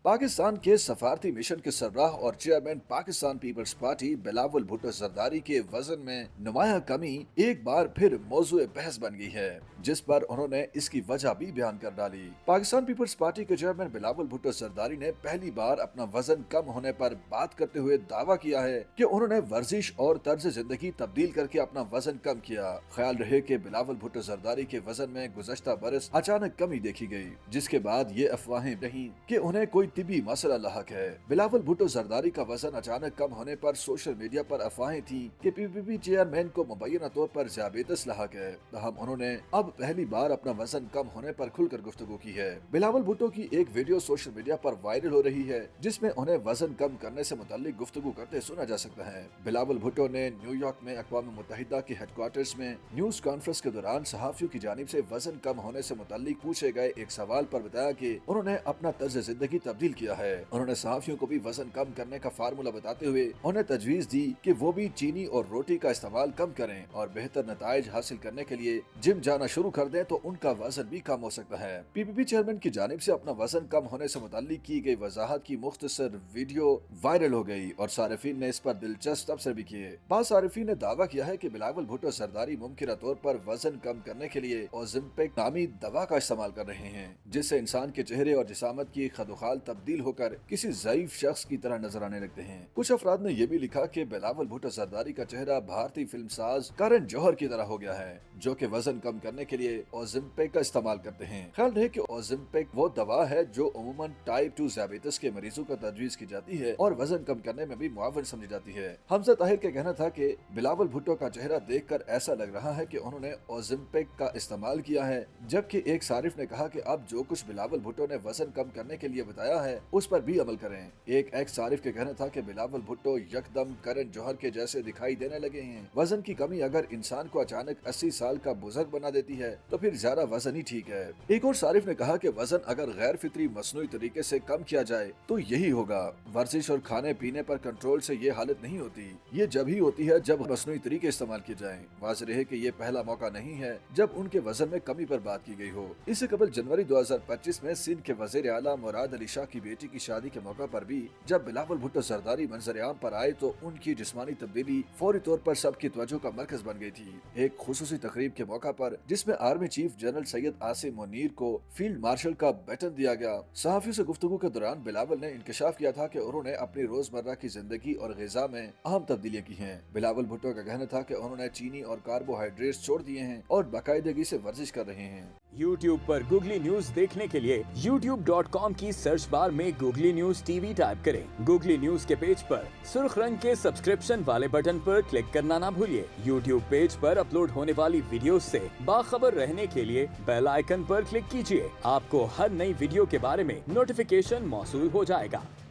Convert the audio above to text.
पाकिस्तान के सफारती मिशन के सरबराह और चेयरमैन पाकिस्तान पीपल्स पार्टी बिलावल भुट्टो जरदारी के वजन में नुमाया कमी एक बार फिर मौजूए बहस बन गई है, जिस पर उन्होंने इसकी वजह भी बयान कर डाली। पाकिस्तान पीपल्स पार्टी के चेयरमैन बिलावल भुट्टो जरदारी ने पहली बार अपना वजन कम होने पर बात करते हुए दावा किया है कि उन्होंने वर्जिश और तर्ज जिंदगी तब्दील करके अपना वजन कम किया। ख्याल रहे कि बिलावल भुट्टो जरदारी के वजन में गुज़श्ता बरस अचानक कमी देखी गई, जिसके बाद ये अफवाहें रहीं कि उन्हें कोई तिबी मसला लाहक है। बिलावल भुट्टो जरदारी का वजन अचानक कम होने पर सोशल मीडिया पर अफवाहें थी कि पीपीपी चेयरमैन को मुबैना तौर पर ज़ियाबेतस लाहक है। तहम उन्होंने अब पहली बार अपना वजन कम होने पर खुलकर गुफ्तगू की है। बिलावल भुट्टो की एक वीडियो सोशल मीडिया पर वायरल हो रही है, जिसमें उन्हें वजन कम करने से मुताल्लिक गुफ्तगू करते सुना जा सकता है। बिलावल भुट्टो ने न्यूयॉर्क में अक़वाम मुत्तहिदा के हेडक्वार्टर्स में न्यूज कॉन्फ्रेंस के दौरान सहाफियों की जानिब से वजन कम होने से मुताल्लिक पूछे गए एक सवाल पर बताया कि उन्होंने अपना तर्ज जिंदगी तब्दील किया है। उन्होंने सहाफियों को भी वजन कम करने का फार्मूला बताते हुए उन्हें तजवीज दी कि वो भी चीनी और रोटी का इस्तेमाल कम करें और बेहतर नताइज हासिल करने के लिए जिम जाना शुरू कर दें तो उनका वजन भी कम हो सकता है। पीपीपी चेयरमैन की जानिब से अपना वजन कम होने से मुताल्लिक की गई वजाहत की मुख्तसर वीडियो वायरल हो गई और सारिफीन ने इस पर दिलचस्प तबसरे भी किए। बाद सारिफीन ने दावा किया है कि बिलावल भुट्टो जरदारी मुमकिन तौर पर वजन कम करने के लिए ओज़ेम्पिक नामी दवा का इस्तेमाल कर रहे हैं, जिससे इंसान के चेहरे और जिसामत की खदोखाल तब्दील होकर किसी ज़ईफ शख्स की तरह नजर आने लगते हैं। कुछ अफराद ने यह भी लिखा कि बिलावल भुट्टो जरदारी का चेहरा भारतीय फिल्म साज करण जौहर की तरह हो गया है, जो कि वजन कम करने के लिए ओज़ेम्पिक का इस्तेमाल करते हैं। ख्याल रहे कि ओज़ेम्पिक वो दवा है जो अमूमन टाइप 2 ज़ियाबेतस के मरीजों को तजवीज़ की जाती है और वजन कम करने में भी मुआवन समझी जाती है। हमजा ताहिर का कहना था कि बिलावल भुट्टो का चेहरा देखकर ऐसा लग रहा है कि उन्होंने ओज़ेम्पिक का इस्तेमाल किया है, जबकि एक सारिफ ने कहा कि अब जो कुछ बिलावल भुट्टो ने वजन कम करने के लिए बताया है उस पर भी अमल करें। एक एक्स सारिफ के कहना था कि बिलावल भुट्टो यकदम करण जौहर के जैसे दिखाई देने लगे हैं। वजन की कमी अगर इंसान को अचानक 80 साल का बुजुर्ग बना देती है तो फिर ज्यादा वजन ही ठीक है। एक और सारिफ ने कहा कि वजन अगर गैर फितरी मसनूई तरीके से कम किया जाए तो यही होगा। वर्जिश और खाने पीने पर कंट्रोल से ये हालत नहीं होती, ये जब ही होती है जब मसनूई तरीके इस्तेमाल किए जाएं। वाज़ेह रहे कि ये पहला मौका नहीं है जब उनके वजन में कमी पर बात की गई हो। इससे कबल जनवरी 2025 में सिंध के वज़ीर आला मुराद अली शाह की बेटी की शादी के मौका पर भी जब बिलावल भुट्टो जरदारी मंजर आम पर आए तो उनकी जिस्मानी तब्दीली फौरी तौर पर सबकी तवज्जो का मरकज बन गई थी। एक खुसूसी तकरीब के मौका पर जिसमें army chief general Syed Asim Munir को फील्ड मार्शल का बैटन दिया गया, सहाफियों से गुफ्तगू के दौरान बिलावल ने इंकशाफ किया था कि उन्होंने अपनी रोजमर्रा की जिंदगी और ग़िज़ा में अहम तब्दीलियां की हैं। बिलावल भुट्टो का कहना था कि उन्होंने चीनी और कार्बोहाइड्रेट्स छोड़ दिए हैं और बाकायदगी से वर्जिश कर रहे हैं। YouTube पर गूगली न्यूज देखने के लिए youtube.com की सर्च बार में गूगली न्यूज टीवी टाइप करें। गूगली न्यूज के पेज पर सुर्ख रंग के सब्सक्रिप्शन वाले बटन पर क्लिक करना ना भूलिए। YouTube पेज पर अपलोड होने वाली वीडियोस से बाखबर रहने के लिए बेल आइकन पर क्लिक कीजिए। आपको हर नई वीडियो के बारे में नोटिफिकेशन मौसूल हो जाएगा।